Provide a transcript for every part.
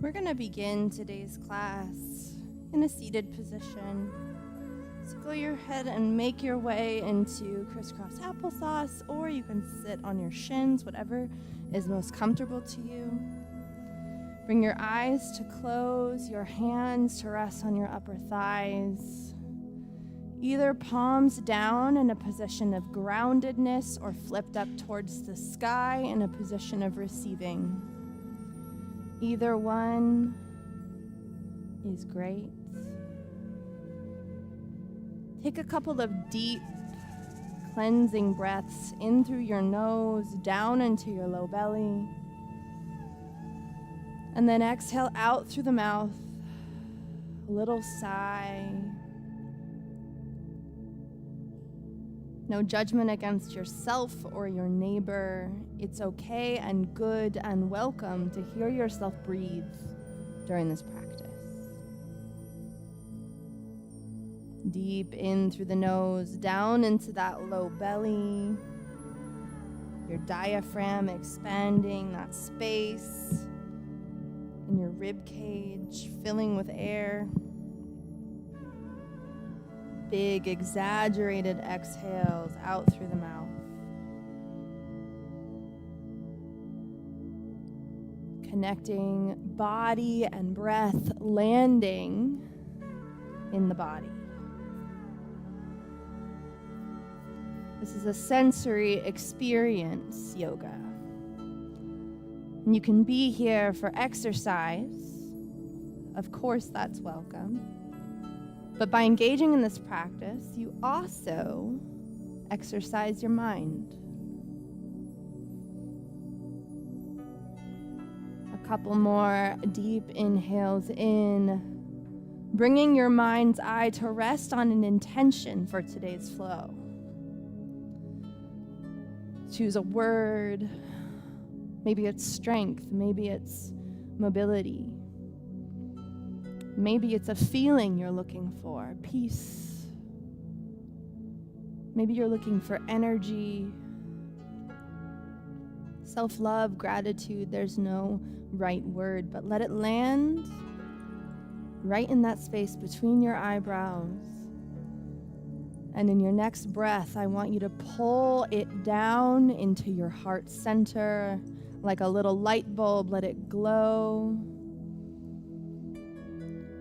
We're going to begin today's class in a seated position. So go your head and make your way into crisscross applesauce, or you can sit on your shins, whatever is most comfortable to you. Bring your eyes to close, your hands to rest on your upper thighs. Either palms down in a position of groundedness or flipped up towards the sky in a position of receiving. Either one is great. Take a couple of deep, cleansing breaths in through your nose, down into your low belly. And then exhale out through the mouth, a little sigh. No judgment against yourself or your neighbor. It's okay and good and welcome to hear yourself breathe during this practice. Deep in through the nose, down into that low belly. Your diaphragm expanding that space in your rib cage, filling with air. Big, exaggerated exhales out through the mouth. Connecting body and breath, landing in the body. This is a sensory experience yoga. And you can be here for exercise. Of course, that's welcome. But by engaging in this practice, you also exercise your mind. A couple more deep inhales in, bringing your mind's eye to rest on an intention for today's flow. Choose a word. Maybe it's strength. Maybe it's mobility. Maybe it's a feeling you're looking for, peace. Maybe you're looking for energy, self-love, gratitude. There's no right word, but let it land right in that space between your eyebrows. And in your next breath, I want you to pull it down into your heart center like a little light bulb. Let it glow.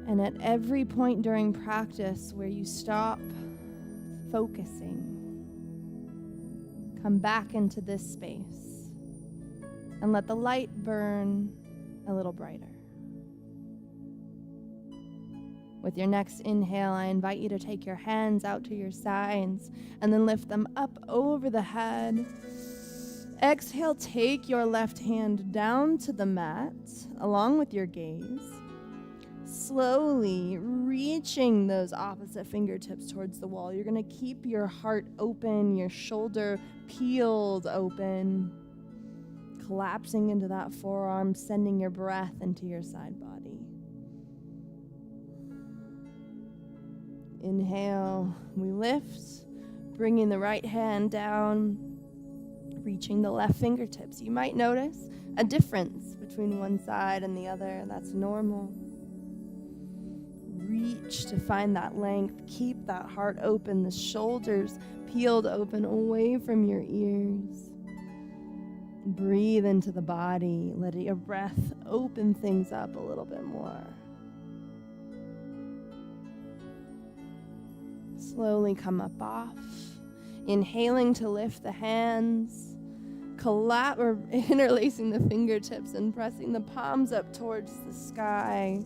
And at every point during practice where you stop focusing, come back into this space and let the light burn a little brighter. With your next inhale, I invite you to take your hands out to your sides and then lift them up over the head. Exhale, take your left hand down to the mat along with your gaze. Slowly reaching those opposite fingertips towards the wall. You're going to keep your heart open, your shoulder peeled open, collapsing into that forearm, sending your breath into your side body. Inhale, we lift, bringing the right hand down, reaching the left fingertips. You might notice a difference between one side and the other. That's normal. Reach to find that length. Keep that heart open, the shoulders peeled open away from your ears. Breathe into the body. Let your breath open things up a little bit more. Slowly come up off. Inhaling to lift the hands. Or interlacing the fingertips and pressing the palms up towards the sky.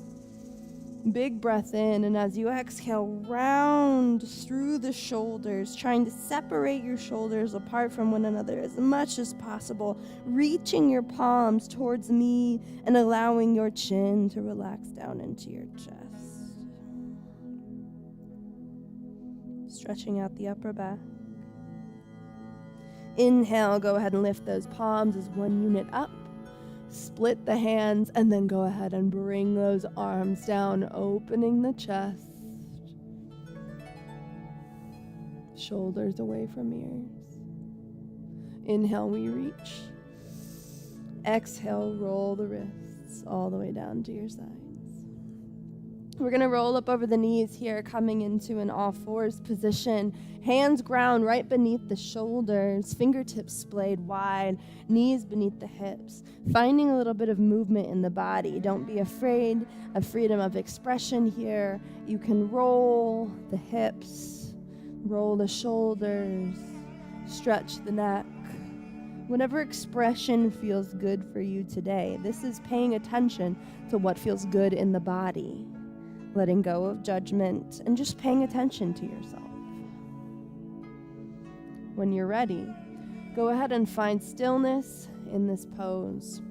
Big breath in, and as you exhale, round through the shoulders, trying to separate your shoulders apart from one another as much as possible, reaching your palms towards me and allowing your chin to relax down into your chest. Stretching out the upper back. Inhale, go ahead and lift those palms as one unit up. Split the hands, and then go ahead and bring those arms down, opening the chest. Shoulders away from ears. Inhale, we reach. Exhale, roll the wrists. hands all the way down to your sides. We're going to roll up over the knees here, coming into an all fours position. Hands ground right beneath the shoulders, fingertips splayed wide, knees beneath the hips. Finding a little bit of movement in the body. Don't be afraid of freedom of expression here. You can roll the hips, roll the shoulders, stretch the neck. Whatever expression feels good for you today. This is paying attention to what feels good in the body. Letting go of judgment and just paying attention to yourself. When you're ready, go ahead and find stillness in this pose.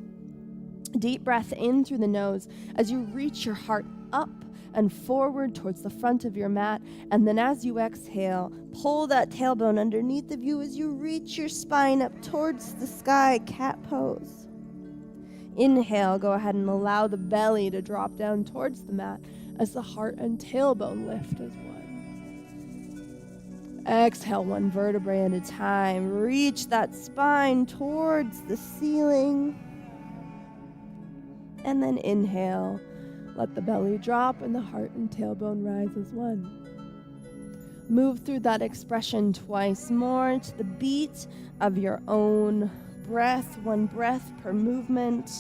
Deep breath in through the nose as you reach your heart up and forward towards the front of your mat. And then as you exhale, pull that tailbone underneath of you as you reach your spine up towards the sky, cat pose. Inhale, go ahead and allow the belly to drop down towards the mat as the heart and tailbone lift as one. Exhale, one vertebrae at a time. Reach that spine towards the ceiling. And then inhale, let the belly drop and the heart and tailbone rise as one. Move through that expression twice more to the beat of your own breath, one breath per movement.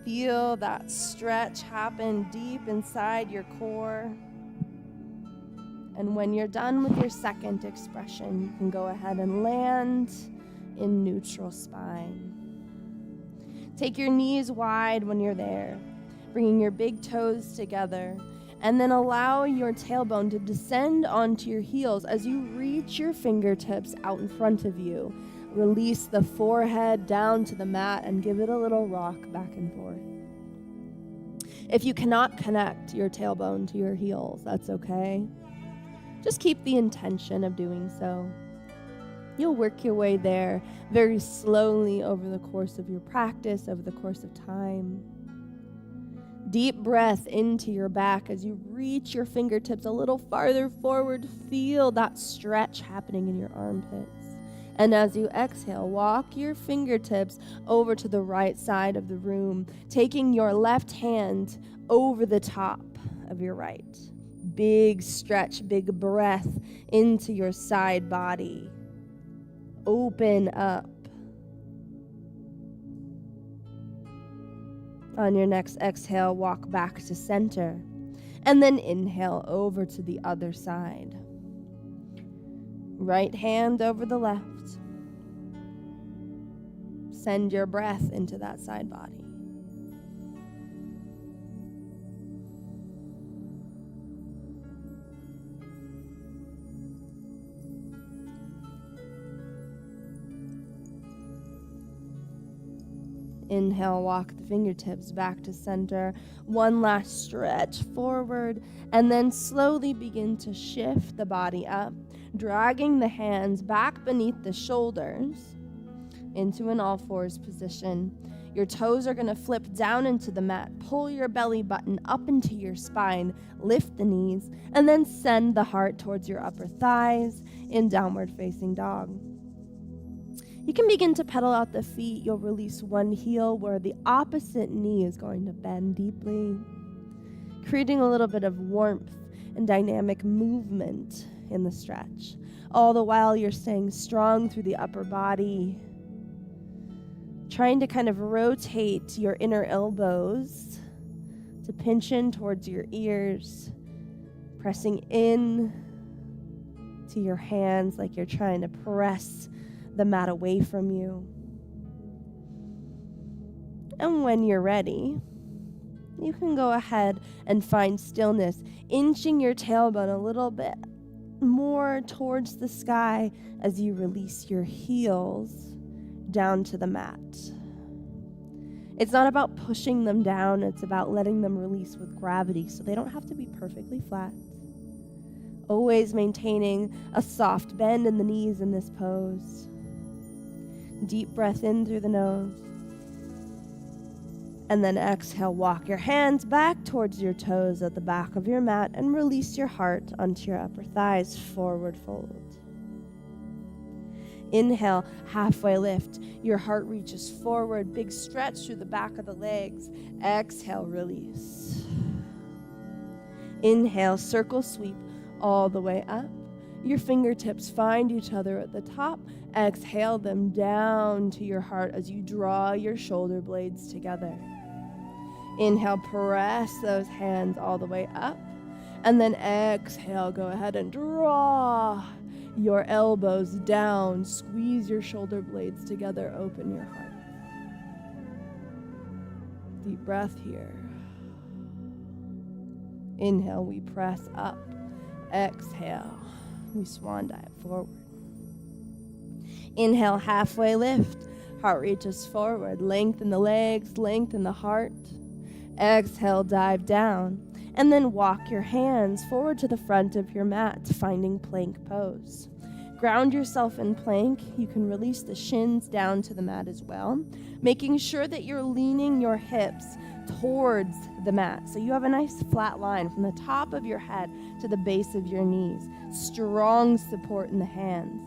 Feel that stretch happen deep inside your core. And when you're done with your second expression, you can go ahead and land in neutral spine. Take your knees wide when you're there, bringing your big toes together, and then allow your tailbone to descend onto your heels as you reach your fingertips out in front of you. Release the forehead down to the mat and give it a little rock back and forth. If you cannot connect your tailbone to your heels, that's okay. Just keep the intention of doing so. You'll work your way there very slowly over the course of your practice, over the course of time. Deep breath into your back as you reach your fingertips a little farther forward. Feel that stretch happening in your armpits. And as you exhale, walk your fingertips over to the right side of the room, taking your left hand over the top of your right. Big stretch, big breath into your side body. Open up. On your next exhale, walk back to center. And then inhale over to the other side. Right hand over the left. Send your breath into that side body. Inhale, walk the fingertips back to center. One last stretch forward, and then slowly begin to shift the body up, dragging the hands back beneath the shoulders into an all fours position. Your toes are going to flip down into the mat. Pull your belly button up into your spine. Lift the knees, and then send the heart towards your upper thighs in downward facing dog. You can begin to pedal out the feet. You'll release one heel where the opposite knee is going to bend deeply, creating a little bit of warmth and dynamic movement in the stretch. All the while you're staying strong through the upper body, trying to kind of rotate your inner elbows to pinch in towards your ears, pressing in to your hands like you're trying to press the mat away from you. And when you're ready, you can go ahead and find stillness, inching your tailbone a little bit more towards the sky as you release your heels down to the mat. It's not about pushing them down, it's about letting them release with gravity so they don't have to be perfectly flat. Always maintaining a soft bend in the knees in this pose. Deep breath in through the nose. And then exhale, walk your hands back towards your toes at the back of your mat and release your heart onto your upper thighs, forward fold. Inhale, halfway lift. Your heart reaches forward, big stretch through the back of the legs. Exhale, release. Inhale, circle sweep all the way up. Your fingertips find each other at the top. Exhale them down to your heart as you draw your shoulder blades together. Inhale, press those hands all the way up. And then exhale, go ahead and draw your elbows down. Squeeze your shoulder blades together. Open your heart. Deep breath here. Inhale, we press up. Exhale, we swan dive forward. Inhale, halfway lift. Heart reaches forward. Lengthen the legs, lengthen the heart. Exhale, dive down. And then walk your hands forward to the front of your mat, finding plank pose. Ground yourself in plank. You can release the shins down to the mat as well, making sure that you're leaning your hips towards the mat. So you have a nice flat line from the top of your head to the base of your knees. Strong support in the hands.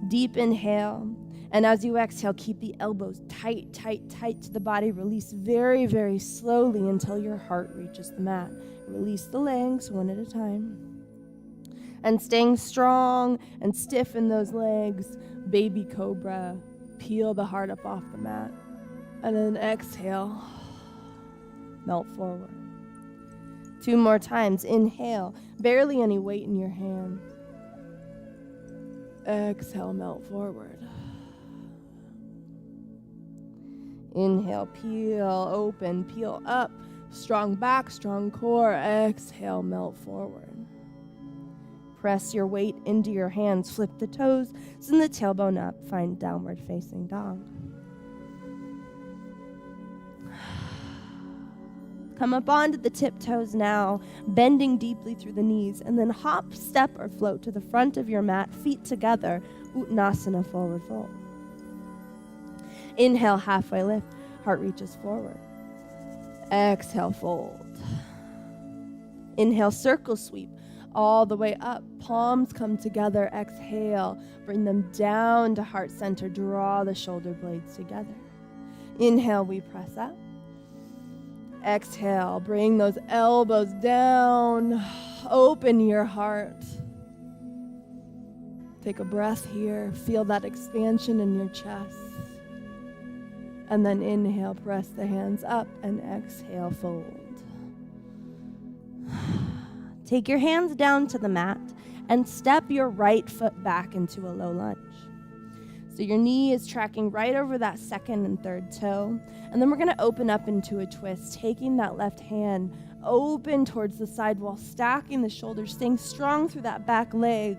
Deep inhale. And as you exhale, keep the elbows tight, tight, tight to the body. Release very, very slowly until your heart reaches the mat. Release the legs one at a time. And staying strong and stiff in those legs, baby cobra. Peel the heart up off the mat. And then exhale. Melt forward. 2 more times. Inhale. Barely any weight in your hands. Exhale, melt forward. Inhale, peel, open, peel up. Strong back, strong core. Exhale, melt forward. Press your weight into your hands. Flip the toes. Send the tailbone up. Find downward facing dog. Come up onto the tiptoes now, bending deeply through the knees, and then hop, step, or float to the front of your mat, feet together, Uttanasana, forward fold. Inhale, halfway lift, heart reaches forward. Exhale, fold. Inhale, circle sweep all the way up, palms come together. Exhale, bring them down to heart center, draw the shoulder blades together. Inhale, we press up. Exhale, bring those elbows down. Open your heart. Take a breath here. Feel that expansion in your chest. And then inhale, press the hands up, and exhale, fold. Take your hands down to the mat and step your right foot back into a low lunge. So your knee is tracking right over that second and third toe. And then we're going to open up into a twist, taking that left hand open towards the side while stacking the shoulders, staying strong through that back leg.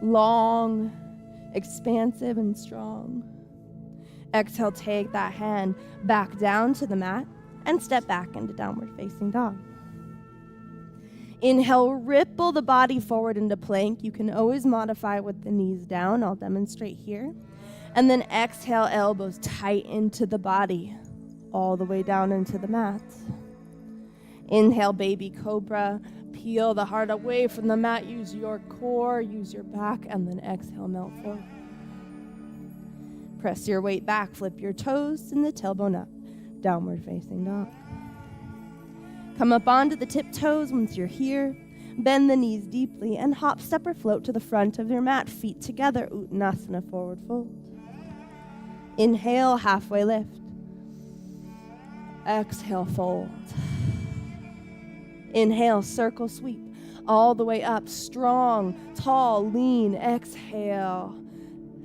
Long, expansive, and strong. Exhale, take that hand back down to the mat and step back into downward facing dog. Inhale, ripple the body forward into plank. You can always modify with the knees down. I'll demonstrate here. And then exhale, elbows tight into the body, all the way down into the mat. Inhale, baby cobra. Peel the heart away from the mat. Use your core, use your back, and then exhale, melt forward. Press your weight back, flip your toes, and the tailbone up. Downward facing dog. Come up onto the tiptoes once you're here. Bend the knees deeply and hop, step, or float to the front of your mat. Feet together, Uttanasana, forward fold. Inhale, halfway lift. Exhale, fold. Inhale, circle sweep all the way up. Strong, tall, lean. Exhale,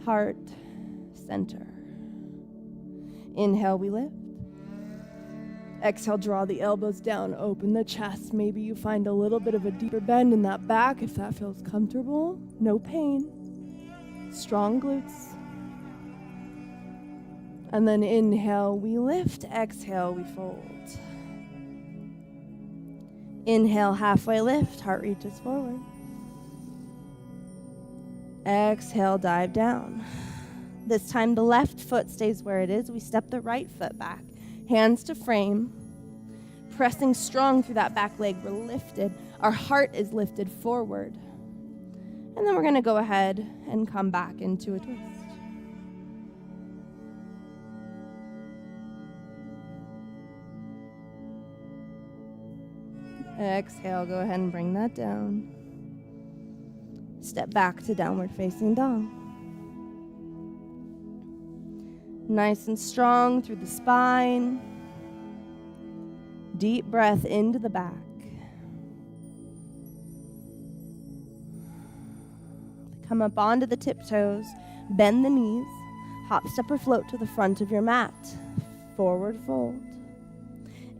heart center. Inhale, we lift. Exhale, draw the elbows down, open the chest. Maybe you find a little bit of a deeper bend in that back if that feels comfortable. No pain. Strong glutes. And then inhale, we lift. Exhale, we fold. Inhale, halfway lift. Heart reaches forward. Exhale, dive down. This time the left foot stays where it is. We step the right foot back. Hands to frame. Pressing strong through that back leg. We're lifted. Our heart is lifted forward. And then we're going to go ahead and come back into a twist. Exhale, go ahead and bring that down. Step back to downward facing dog. Nice and strong through the spine. Deep breath into the back. Come up onto the tiptoes, bend the knees, hop, step, or float to the front of your mat. Forward fold.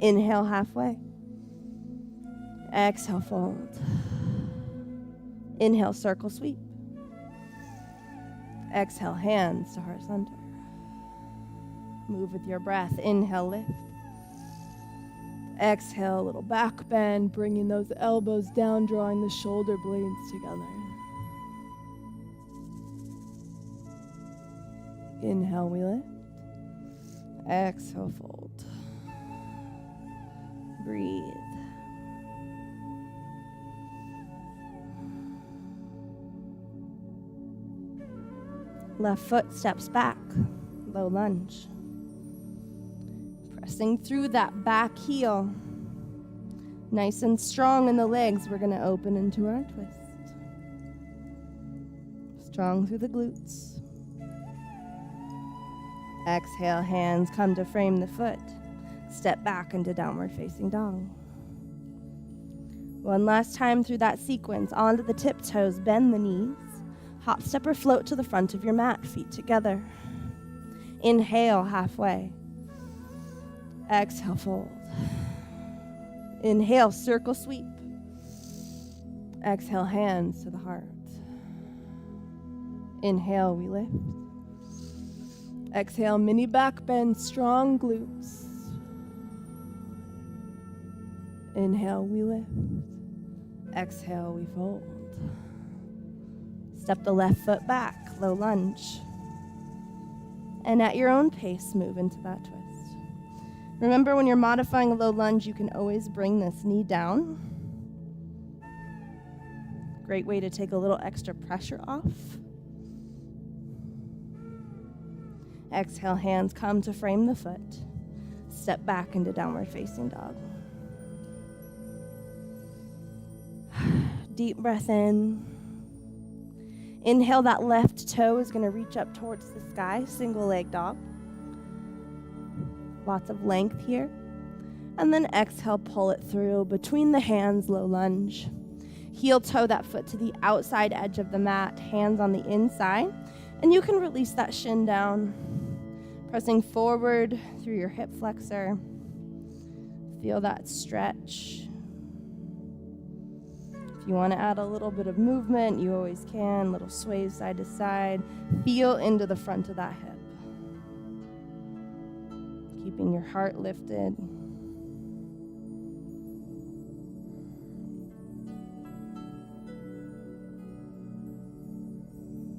Inhale halfway. Exhale, fold. Inhale, circle sweep. Exhale, hands to heart center. Move with your breath. Inhale, lift. Exhale, little back bend, bringing those elbows down, drawing the shoulder blades together. Inhale, we lift. Exhale, fold. Breathe. Left foot steps back, low lunge. Pressing through that back heel. Nice and strong in the legs, we're going to open into our twist. Strong through the glutes. Exhale, hands come to frame the foot. Step back into downward facing dog. One last time through that sequence. Onto the tiptoes, bend the knees. Hop, step, or float to the front of your mat, feet together. Inhale, halfway. Exhale, fold. Inhale, circle sweep. Exhale, hands to the heart. Inhale, we lift. Exhale, mini back bend, strong glutes. Inhale, we lift. Exhale, we fold. Step the left foot back, low lunge. And at your own pace, move into that twist. Remember, when you're modifying a low lunge, you can always bring this knee down. Great way to take a little extra pressure off. Exhale, hands come to frame the foot. Step back into downward facing dog. Deep breath in. Inhale, that left toe is going to reach up towards the sky, single leg dog. Lots of length here. And then exhale, pull it through between the hands, low lunge. Heel toe that foot to the outside edge of the mat, hands on the inside. And you can release that shin down, pressing forward through your hip flexor. Feel that stretch. If you want to add a little bit of movement, you always can. Little sways side to side. Feel into the front of that hip. Keeping your heart lifted.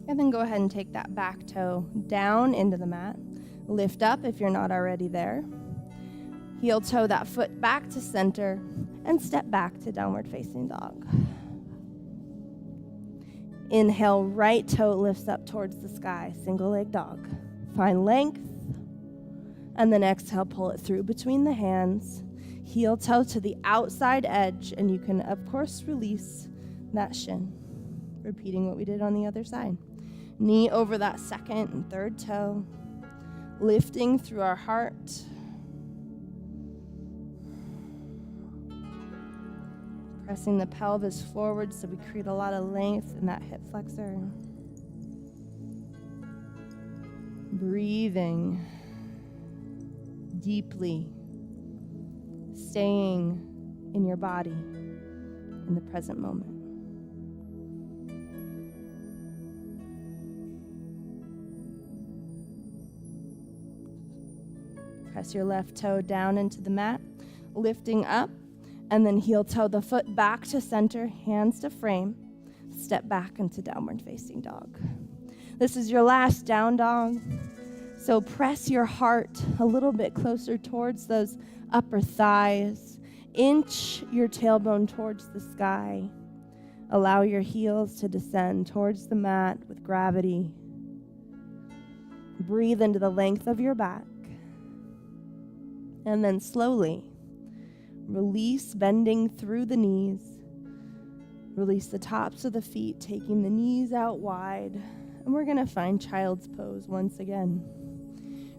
And then go ahead and take that back toe down into the mat. Lift up if you're not already there. Heel toe that foot back to center and step back to downward facing dog. Inhale, right toe lifts up towards the sky, single leg dog. Find length. And then exhale, pull it through between the hands. Heel toe to the outside edge, and you can, of course, release that shin. Repeating what we did on the other side. Knee over that second and third toe. Lifting through our heart. Pressing the pelvis forward so we create a lot of length in that hip flexor. Breathing deeply. Staying in your body in the present moment. Press your left toe down into the mat, lifting up, and then heel toe the foot back to center, hands to frame. Step back into downward facing dog. This is your last down dog. So press your heart a little bit closer towards those upper thighs. Inch your tailbone towards the sky. Allow your heels to descend towards the mat with gravity. Breathe into the length of your back. And then slowly Release, bending through the knees. Release the tops of the feet, taking the knees out wide. And we're going to find child's pose once again.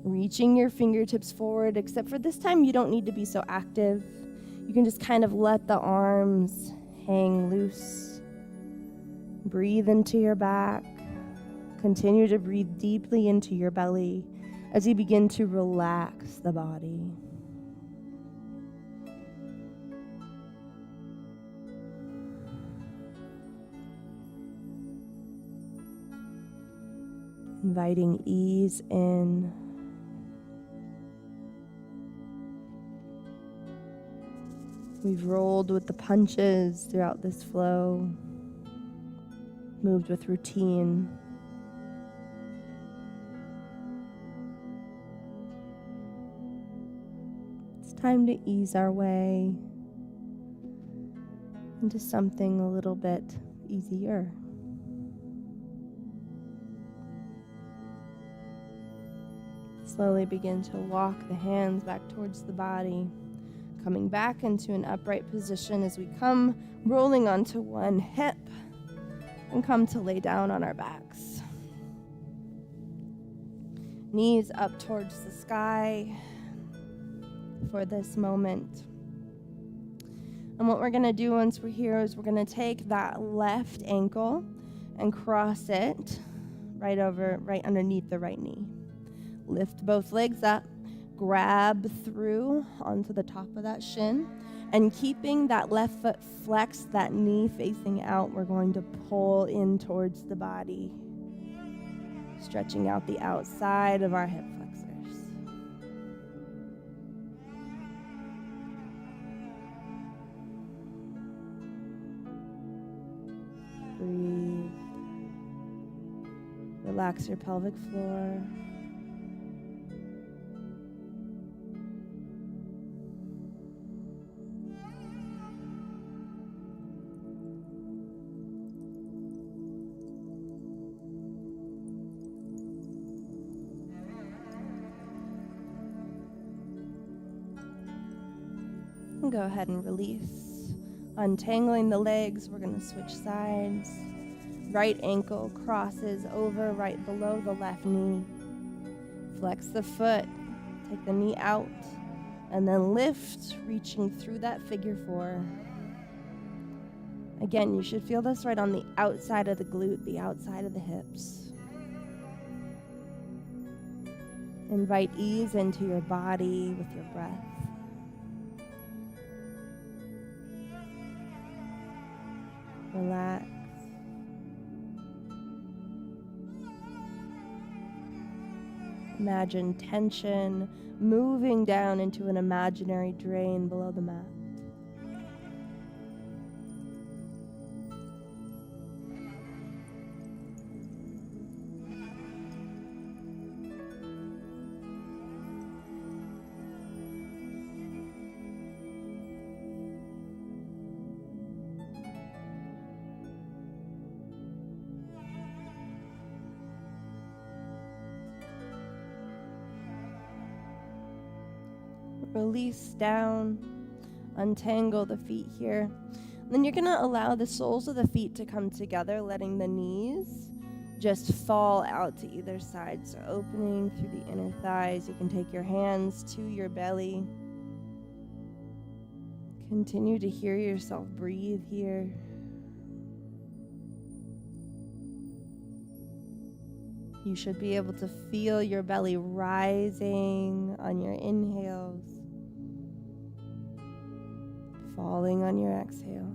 Reaching your fingertips forward, except for this time you don't need to be so active. You can just kind of let the arms hang loose. Breathe into your back. Continue to breathe deeply into your belly as you begin to relax the body. Inviting ease in. We've rolled with the punches throughout this flow, moved with routine. It's time to ease our way into something a little bit easier. Slowly begin to walk the hands back towards the body, coming back into an upright position as we come rolling onto one hip and come to lay down on our backs. Knees up towards the sky for this moment. And what we're going to do once we're here is we're going to take that left ankle and cross it right underneath the right knee. Lift both legs up, grab through onto the top of that shin, and keeping that left foot flexed, that knee facing out, we're going to pull in towards the body, stretching out the outside of our hip flexors. Breathe. Relax your pelvic floor. Go ahead and release. Untangling the legs, we're going to switch sides. Right ankle crosses over right below the left knee. Flex the foot, take the knee out, and then lift, reaching through that figure four. Again, you should feel this right on the outside of the glute, the outside of the hips. Invite ease into your body with your breath. Relax. Imagine tension moving down into an imaginary drain below the mat. Release down, untangle the feet here. Then you're going to allow the soles of the feet to come together, letting the knees just fall out to either side. So opening through the inner thighs, you can take your hands to your belly. Continue to hear yourself breathe here. You should be able to feel your belly rising on your inhales, falling on your exhales.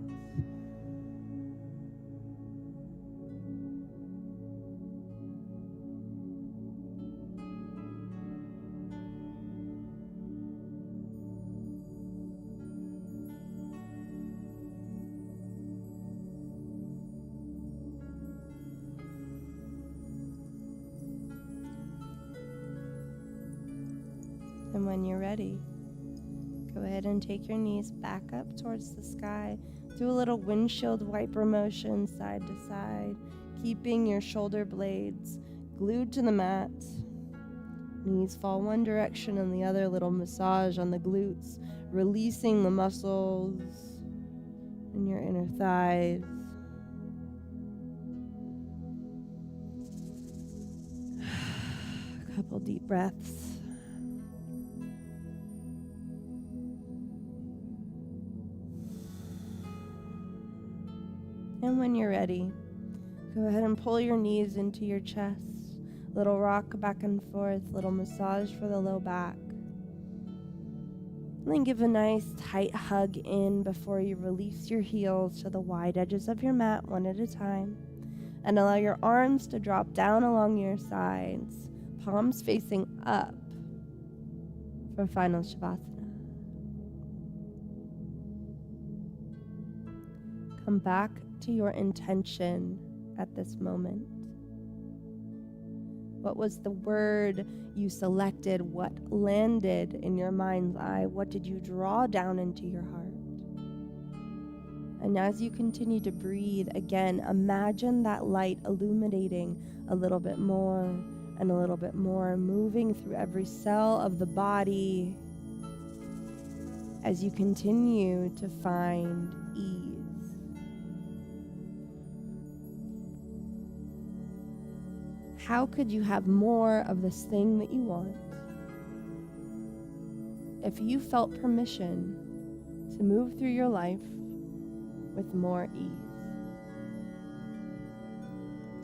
And when you're ready, go ahead and take your knees back up towards the sky. Do a little windshield wiper motion side to side, keeping your shoulder blades glued to the mat. Knees fall one direction and the other, little massage on the glutes, releasing the muscles in your inner thighs. A couple deep breaths. And when you're ready, go ahead and pull your knees into your chest. Little rock back and forth, little massage for the low back. And then give a nice tight hug in before you release your heels to the wide edges of your mat one at a time. And allow your arms to drop down along your sides, palms facing up for final Shavasana. Come back to your intention at this moment. What was the word you selected? What landed in your mind's eye? What did you draw down into your heart? And as you continue to breathe, again, imagine that light illuminating a little bit more and a little bit more, moving through every cell of the body as you continue to find ease. How could you have more of this thing that you want if you felt permission to move through your life with more ease?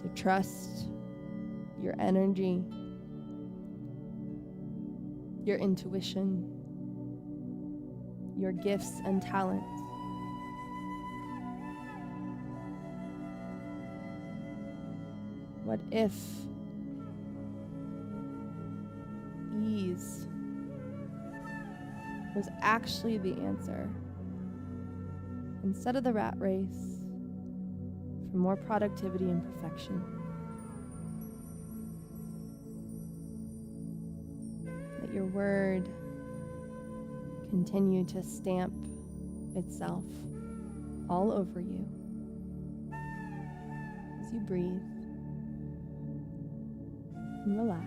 To trust your energy, your intuition, your gifts and talents. What if ease was actually the answer, instead of the rat race for more productivity and perfection? Let your word continue to stamp itself all over you as you breathe and relax.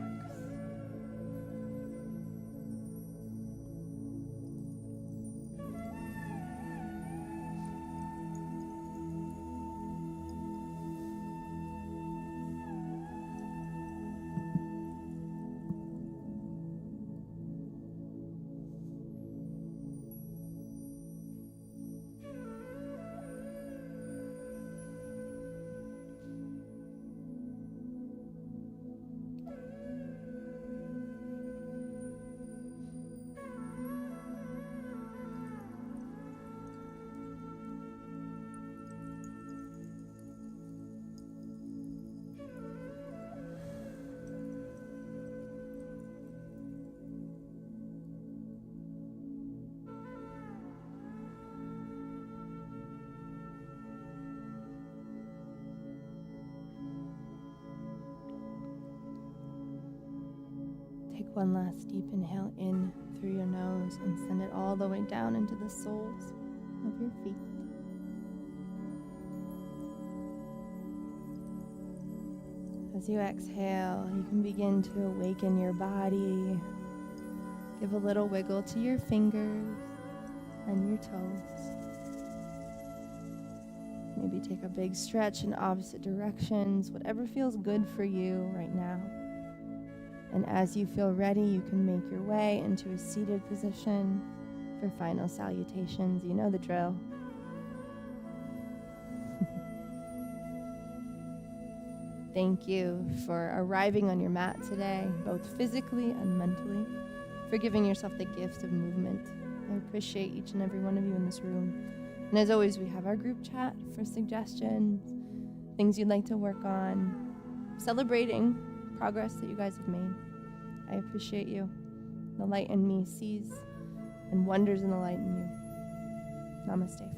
Take one last deep inhale in through your nose and send it all the way down into the soles of your feet. As you exhale, you can begin to awaken your body. Give a little wiggle to your fingers and your toes. Maybe take a big stretch in opposite directions, whatever feels good for you right now. And as you feel ready, you can make your way into a seated position for final salutations. You know the drill. Thank you for arriving on your mat today, both physically and mentally, for giving yourself the gift of movement. I appreciate each and every one of you in this room. And as always, we have our group chat for suggestions, things you'd like to work on, celebrating progress that you guys have made. I appreciate you. The light in me sees and wonders in the light in you. Namaste.